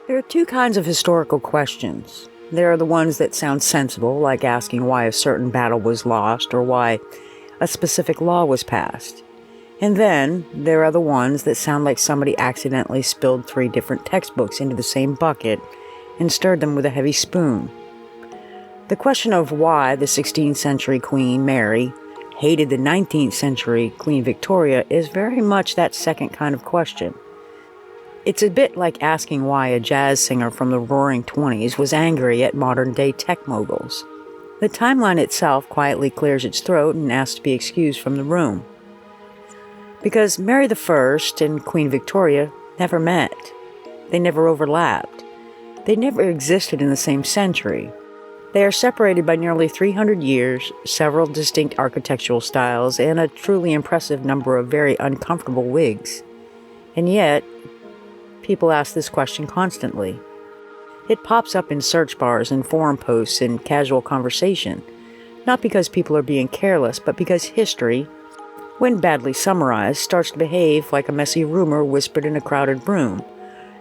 There are two kinds of historical questions. There are the ones that sound sensible, like asking why a certain battle was lost or why a specific law was passed. And then there are the ones that sound like somebody accidentally spilled 3 different textbooks into the same bucket and stirred them with a heavy spoon. The question of why the 16th century Queen Mary hated the 19th century Queen Victoria is very much that second kind of question. It's a bit like asking why a jazz singer from the Roaring '20s was angry at modern-day tech moguls. The timeline itself quietly clears its throat and asks to be excused from the room. Because Mary I and Queen Victoria never met. They never overlapped. They never existed in the same century. They are separated by nearly 300 years, several distinct architectural styles, and a truly impressive number of very uncomfortable wigs. And yet, people ask this question constantly. It pops up in search bars and forum posts and casual conversation, not because people are being careless, but because history, when badly summarized, starts to behave like a messy rumor whispered in a crowded room.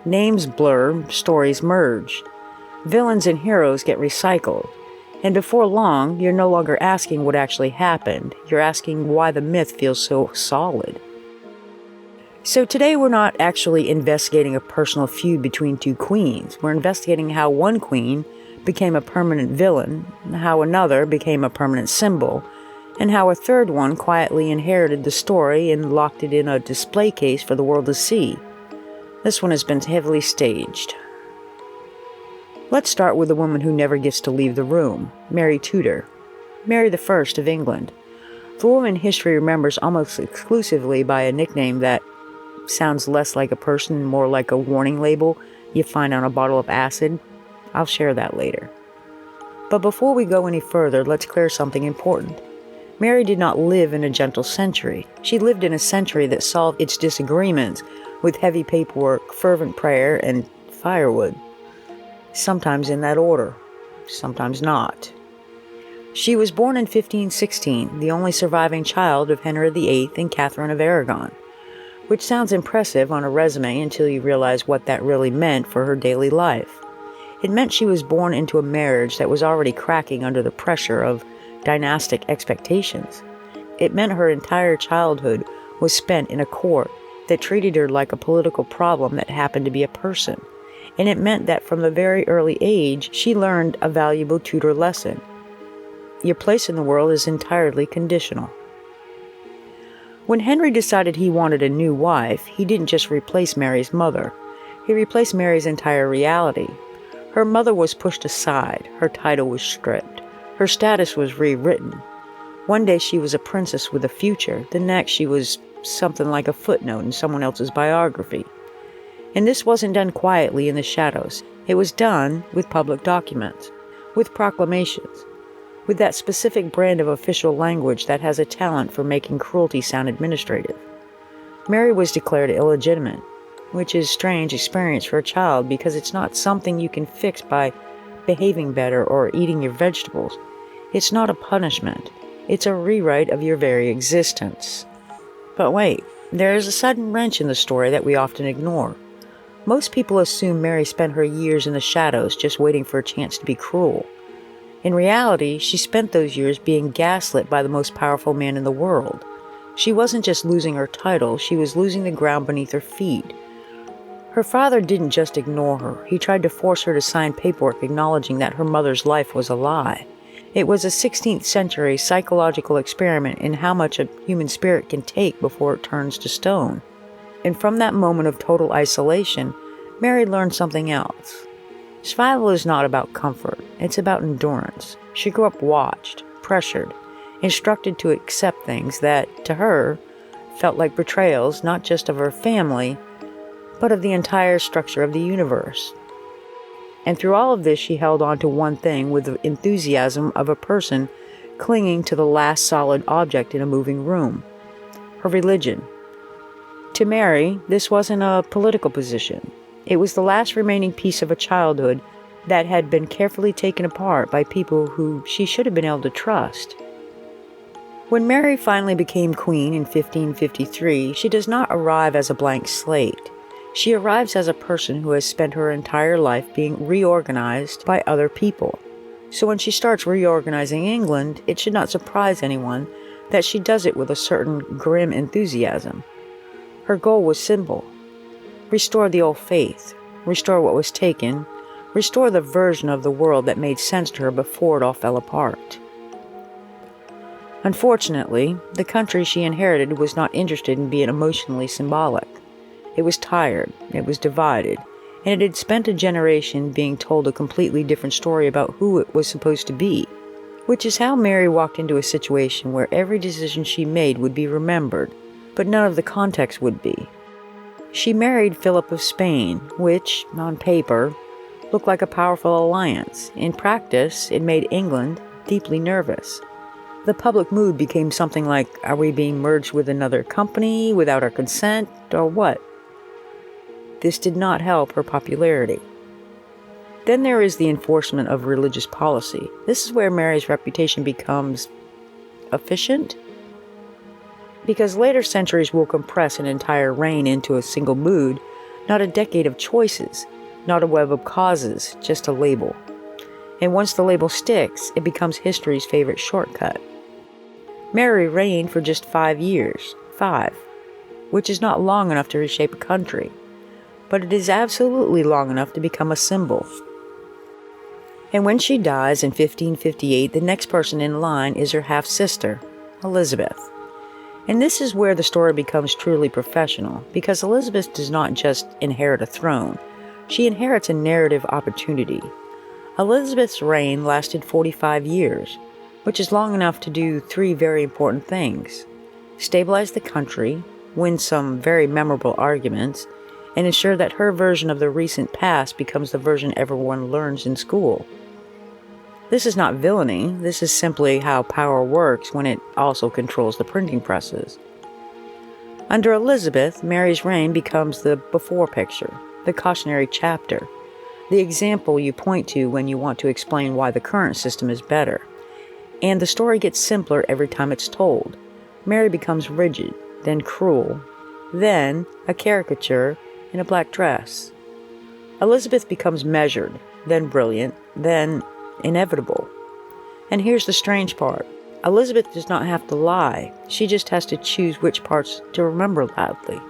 Names blur, stories merge. Villains and heroes get recycled. And before long, you're no longer asking what actually happened. You're asking why the myth feels so solid. So today we're not actually investigating a personal feud between 2 queens. We're investigating how one queen became a permanent villain, how another became a permanent symbol, and how a third one quietly inherited the story and locked it in a display case for the world to see. This one has been heavily staged. Let's start with the woman who never gets to leave the room, Mary Tudor, Mary I of England. The woman history remembers almost exclusively by a nickname that sounds less like a person and more like a warning label you find on a bottle of acid. I'll share that later. But before we go any further, let's clear something important. Mary did not live in a gentle century. She lived in a century that solved its disagreements with heavy paperwork, fervent prayer, and firewood. Sometimes in that order, sometimes not. She was born in 1516, the only surviving child of Henry VIII and Catherine of Aragon, which sounds impressive on a resume until you realize what that really meant for her daily life. It meant she was born into a marriage that was already cracking under the pressure of dynastic expectations. It meant her entire childhood was spent in a court that treated her like a political problem that happened to be a person. And it meant that from a very early age, she learned a valuable Tudor lesson. Your place in the world is entirely conditional. When Henry decided he wanted a new wife, he didn't just replace Mary's mother. He replaced Mary's entire reality. Her mother was pushed aside, her title was stripped, her status was rewritten. One day she was a princess with a future, the next she was something like a footnote in someone else's biography. And this wasn't done quietly in the shadows. It was done with public documents, with proclamations, with that specific brand of official language that has a talent for making cruelty sound administrative. Mary was declared illegitimate, which is a strange experience for a child because it's not something you can fix by behaving better or eating your vegetables. It's not a punishment. It's a rewrite of your very existence. But wait, there is a sudden wrench in the story that we often ignore. Most people assume Mary spent her years in the shadows just waiting for a chance to be cruel. In reality, she spent those years being gaslit by the most powerful man in the world. She wasn't just losing her title, she was losing the ground beneath her feet. Her father didn't just ignore her, he tried to force her to sign paperwork acknowledging that her mother's life was a lie. It was a 16th century psychological experiment in how much a human spirit can take before it turns to stone. And from that moment of total isolation, Mary learned something else. Survival is not about comfort, it's about endurance. She grew up watched, pressured, instructed to accept things that, to her, felt like betrayals not just of her family, but of the entire structure of the universe. And through all of this, she held on to one thing with the enthusiasm of a person clinging to the last solid object in a moving room: her religion. To Mary, this wasn't a political position. It was the last remaining piece of a childhood that had been carefully taken apart by people who she should have been able to trust. When Mary finally became queen in 1553, she does not arrive as a blank slate. She arrives as a person who has spent her entire life being reorganized by other people. So when she starts reorganizing England, it should not surprise anyone that she does it with a certain grim enthusiasm. Her goal was simple: restore the old faith, restore what was taken, restore the version of the world that made sense to her before it all fell apart. Unfortunately, the country she inherited was not interested in being emotionally symbolic. It was tired, it was divided, and it had spent a generation being told a completely different story about who it was supposed to be, which is how Mary walked into a situation where every decision she made would be remembered, but none of the context would be. She married Philip of Spain, which, on paper, looked like a powerful alliance. In practice, it made England deeply nervous. The public mood became something like, are we being merged with another company without our consent, or what? This did not help her popularity. Then there is the enforcement of religious policy. This is where Mary's reputation becomes efficient, because later centuries will compress an entire reign into a single mood, not a decade of choices, not a web of causes, just a label. And once the label sticks, it becomes history's favorite shortcut. Mary reigned for just 5 years, which is not long enough to reshape a country, but it is absolutely long enough to become a symbol. And when she dies in 1558, the next person in line is her half-sister, Elizabeth. And this is where the story becomes truly professional, because Elizabeth does not just inherit a throne, she inherits a narrative opportunity. Elizabeth's reign lasted 45 years, which is long enough to do 3 very important things: stabilize the country, win some very memorable arguments, and ensure that her version of the recent past becomes the version everyone learns in school. This is not villainy, this is simply how power works when it also controls the printing presses. Under Elizabeth, Mary's reign becomes the before picture, the cautionary chapter, the example you point to when you want to explain why the current system is better. And the story gets simpler every time it's told. Mary becomes rigid, then cruel, then a caricature in a black dress. Elizabeth becomes measured, then brilliant, then inevitable. And here's the strange part. Elizabeth does not have to lie. She just has to choose which parts to remember loudly.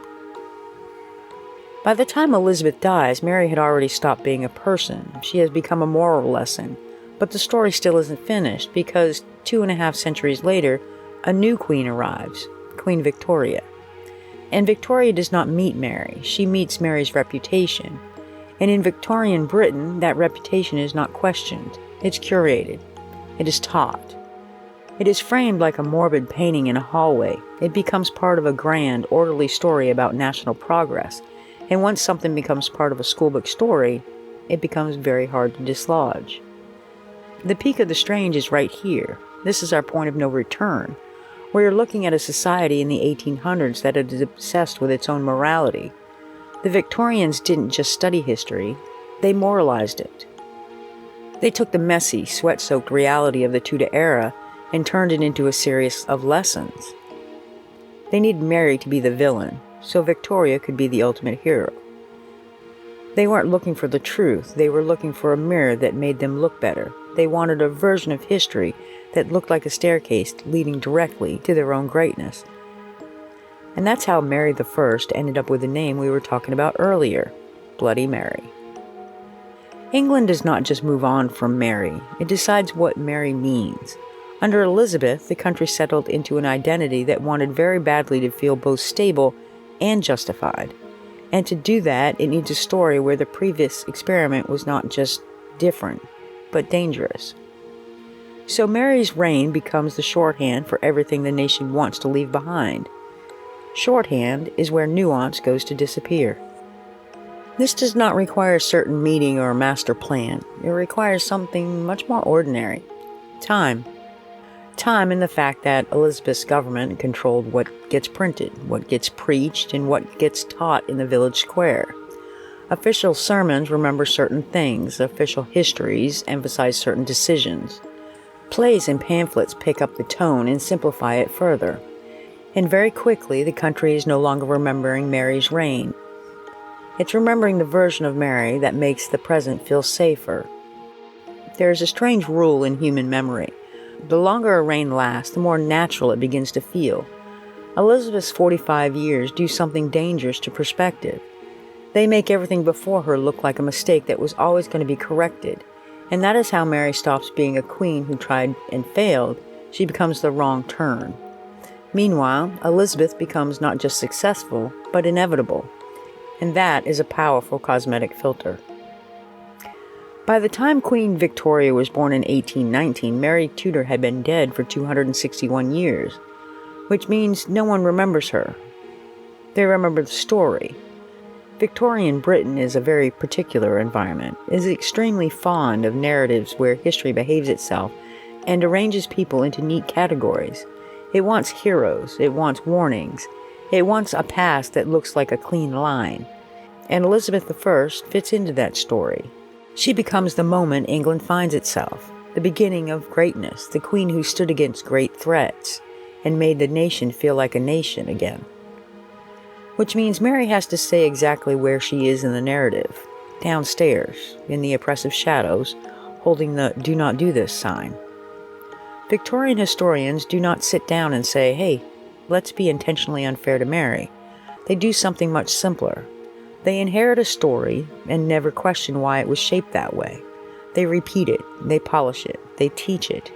By the time Elizabeth dies, Mary had already stopped being a person. She has become a moral lesson. But the story still isn't finished, because 2.5 centuries later, a new queen arrives, Queen Victoria. And Victoria does not meet Mary, she meets Mary's reputation. And in Victorian Britain, that reputation is not questioned, it's curated, it is taught. It is framed like a morbid painting in a hallway. It becomes part of a grand, orderly story about national progress. And once something becomes part of a schoolbook story, it becomes very hard to dislodge. The peak of the strange is right here. This is our point of no return. We are looking at a society in the 1800s that is obsessed with its own morality. The Victorians didn't just study history, they moralized it. They took the messy, sweat-soaked reality of the Tudor era and turned it into a series of lessons. They needed Mary to be the villain, so Victoria could be the ultimate hero. They weren't looking for the truth, they were looking for a mirror that made them look better. They wanted a version of history that looked like a staircase leading directly to their own greatness. And that's how Mary I ended up with the name we were talking about earlier, Bloody Mary. England does not just move on from Mary, it decides what Mary means. Under Elizabeth, the country settled into an identity that wanted very badly to feel both stable and justified. And to do that, it needs a story where the previous experiment was not just different, but dangerous. So Mary's reign becomes the shorthand for everything the nation wants to leave behind. Shorthand is where nuance goes to disappear. This does not require a certain meeting or a master plan. It requires something much more ordinary. Time. Time in the fact that Elizabeth's government controlled what gets printed, what gets preached, and what gets taught in the village square. Official sermons remember certain things, official histories emphasize certain decisions. Plays and pamphlets pick up the tone and simplify it further. And very quickly, the country is no longer remembering Mary's reign. It's remembering the version of Mary that makes the present feel safer. There is a strange rule in human memory. The longer a reign lasts, the more natural it begins to feel. Elizabeth's 45 years do something dangerous to perspective. They make everything before her look like a mistake that was always going to be corrected. And that is how Mary stops being a queen who tried and failed. She becomes the wrong turn. Meanwhile, Elizabeth becomes not just successful, but inevitable. And that is a powerful cosmetic filter. By the time Queen Victoria was born in 1819, Mary Tudor had been dead for 261 years, which means no one remembers her. They remember the story. Victorian Britain is a very particular environment, is extremely fond of narratives where history behaves itself and arranges people into neat categories. It wants heroes, it wants warnings, it wants a past that looks like a clean line. And Elizabeth I fits into that story. She becomes the moment England finds itself, the beginning of greatness, the queen who stood against great threats and made the nation feel like a nation again. Which means Mary has to stay exactly where she is in the narrative, downstairs, in the oppressive shadows, holding the "do not do this" sign. Victorian historians do not sit down and say, hey, let's be intentionally unfair to Mary. They do something much simpler. They inherit a story and never question why it was shaped that way. They repeat it, they polish it, they teach it,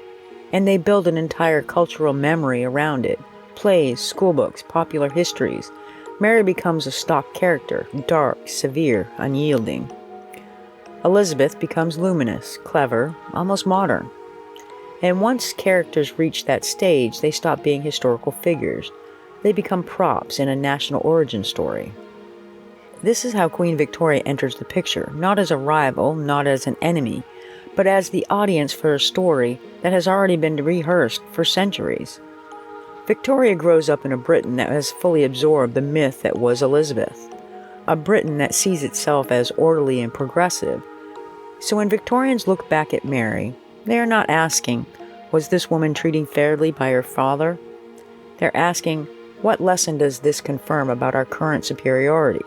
and they build an entire cultural memory around it. Plays, schoolbooks, popular histories. Mary becomes a stock character, dark, severe, unyielding. Elizabeth becomes luminous, clever, almost modern. And once characters reach that stage, they stop being historical figures. They become props in a national origin story. This is how Queen Victoria enters the picture, not as a rival, not as an enemy, but as the audience for a story that has already been rehearsed for centuries. Victoria grows up in a Britain that has fully absorbed the myth that was Elizabeth, a Britain that sees itself as orderly and progressive. So when Victorians look back at Mary, they are not asking, was this woman treated fairly by her father? They're asking, what lesson does this confirm about our current superiority?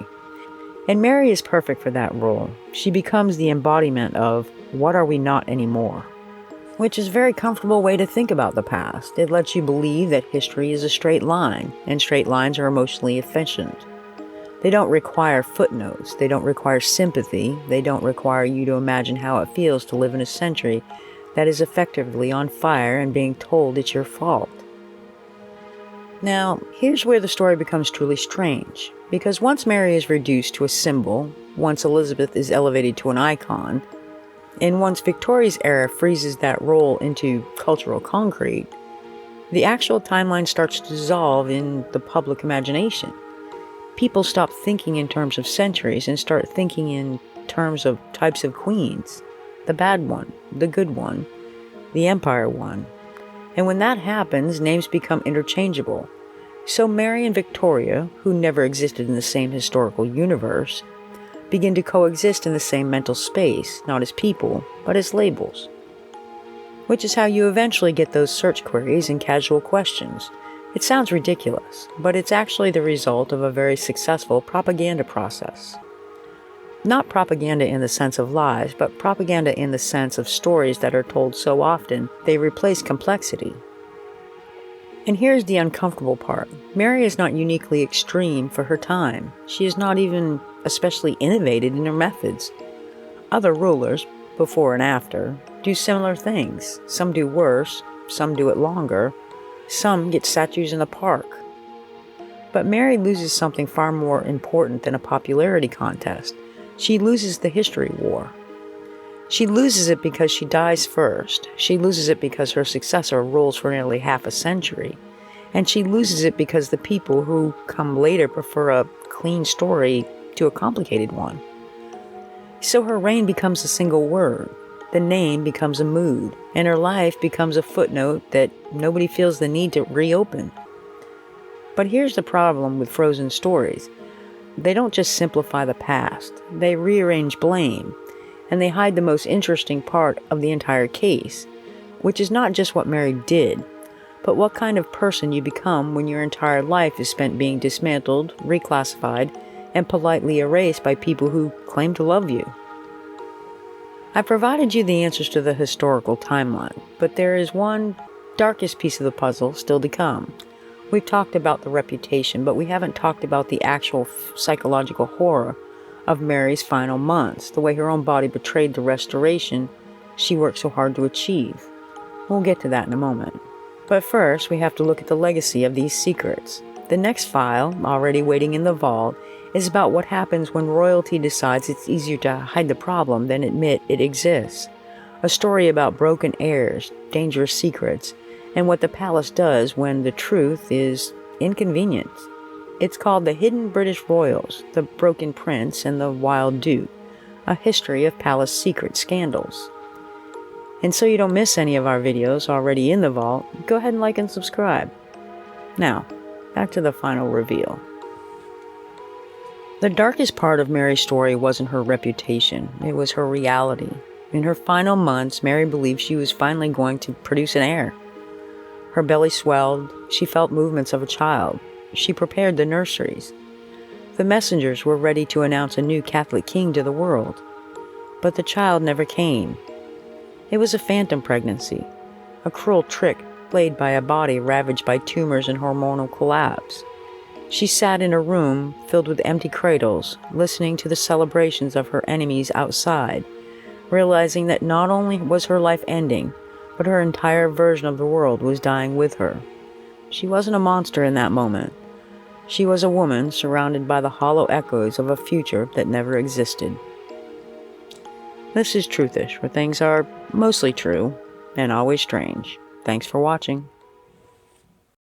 And Mary is perfect for that role. She becomes the embodiment of, what are we not anymore? Which is a very comfortable way to think about the past. It lets you believe that history is a straight line, and straight lines are emotionally efficient. They don't require footnotes, they don't require sympathy, they don't require you to imagine how it feels to live in a century that is effectively on fire and being told it's your fault. Now, here's where the story becomes truly strange, because once Mary is reduced to a symbol, once Elizabeth is elevated to an icon, and once Victoria's era freezes that role into cultural concrete, the actual timeline starts to dissolve in the public imagination. People stop thinking in terms of centuries and start thinking in terms of types of queens. The bad one, the good one, the empire one. And when that happens, names become interchangeable. So Mary and Victoria, who never existed in the same historical universe, begin to coexist in the same mental space, not as people, but as labels. Which is how you eventually get those search queries and casual questions. It sounds ridiculous, but it's actually the result of a very successful propaganda process. Not propaganda in the sense of lies, but propaganda in the sense of stories that are told so often they replace complexity. And here's the uncomfortable part. Mary is not uniquely extreme for her time. She is not even especially innovated in her methods. Other rulers, before and after, do similar things. Some do worse, some do it longer, some get statues in the park. But Mary loses something far more important than a popularity contest. She loses the history war. She loses it because she dies first. She loses it because her successor rules for nearly half a century. And she loses it because the people who come later prefer a clean story to a complicated one. So her reign becomes a single word. The name becomes a mood. And her life becomes a footnote that nobody feels the need to reopen. But here's the problem with frozen stories. They don't just simplify the past. They rearrange blame. And they hide the most interesting part of the entire case, which is not just what Mary did, but what kind of person you become when your entire life is spent being dismantled, reclassified, and politely erased by people who claim to love you. I provided you the answers to the historical timeline, but there is one darkest piece of the puzzle still to come. We've talked about the reputation, but we haven't talked about the actual psychological horror of Mary's final months, the way her own body betrayed the restoration she worked so hard to achieve. We'll get to that in a moment. But first, we have to look at the legacy of these secrets. The next file, already waiting in the vault, is about what happens when royalty decides it's easier to hide the problem than admit it exists. A story about broken heirs, dangerous secrets, and what the palace does when the truth is inconvenient. It's called The Hidden British Royals, The Broken Prince, and The Wild Duke, a history of palace secret scandals. And so you don't miss any of our videos already in the vault, go ahead and like and subscribe. Now, back to the final reveal. The darkest part of Mary's story wasn't her reputation, it was her reality. In her final months, Mary believed she was finally going to produce an heir. Her belly swelled, she felt movements of a child. She prepared the nurseries. The messengers were ready to announce a new Catholic king to the world. But the child never came. It was a phantom pregnancy, a cruel trick played by a body ravaged by tumors and hormonal collapse. She sat in a room filled with empty cradles, listening to the celebrations of her enemies outside, realizing that not only was her life ending, but her entire version of the world was dying with her. She wasn't a monster in that moment. She was a woman surrounded by the hollow echoes of a future that never existed. This is Truthish, where things are mostly true and always strange. Thanks for watching.